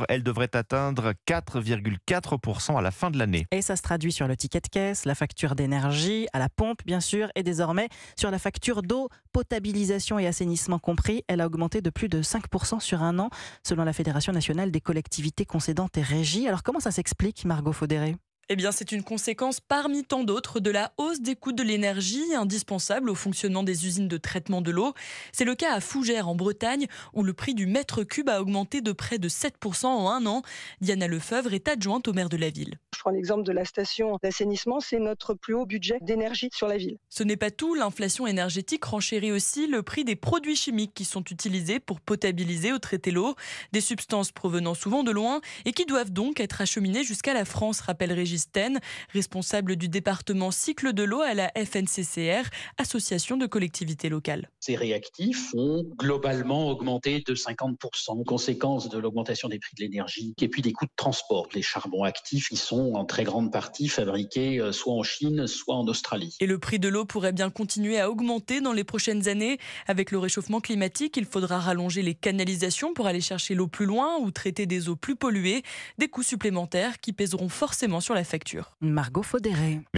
Elle devrait atteindre 4,4% à la fin de l'année. Et ça se traduit sur le ticket de caisse, la facture d'énergie, à la pompe bien sûr, et désormais sur la facture d'eau, potabilisation et assainissement compris. Elle a augmenté de plus de 5% sur un an, selon la Fédération nationale des collectivités concédantes et régies. Alors comment ça s'explique, Margot Faudéré ? Eh bien, c'est une conséquence parmi tant d'autres de la hausse des coûts de l'énergie, indispensable au fonctionnement des usines de traitement de l'eau. C'est le cas à Fougères, en Bretagne, où le prix du mètre cube a augmenté de près de 7% en un an. Diana Lefebvre est adjointe au maire de la ville. Je prends l'exemple de la station d'assainissement, c'est notre plus haut budget d'énergie sur la ville. Ce n'est pas tout, l'inflation énergétique renchérit aussi le prix des produits chimiques qui sont utilisés pour potabiliser ou traiter l'eau. Des substances provenant souvent de loin et qui doivent donc être acheminées jusqu'à la France, rappelle Régis Ten, responsable du département cycle de l'eau à la FNCCR, association de collectivités locales. Ces réactifs ont globalement augmenté de 50%, conséquence de l'augmentation des prix de l'énergie et puis des coûts de transport. Les charbons actifs, ils sont en très grande partie fabriqués soit en Chine, soit en Australie. Et le prix de l'eau pourrait bien continuer à augmenter dans les prochaines années. Avec le réchauffement climatique, il faudra rallonger les canalisations pour aller chercher l'eau plus loin ou traiter des eaux plus polluées. Des coûts supplémentaires qui pèseront forcément sur la facture. Margot Faudéré.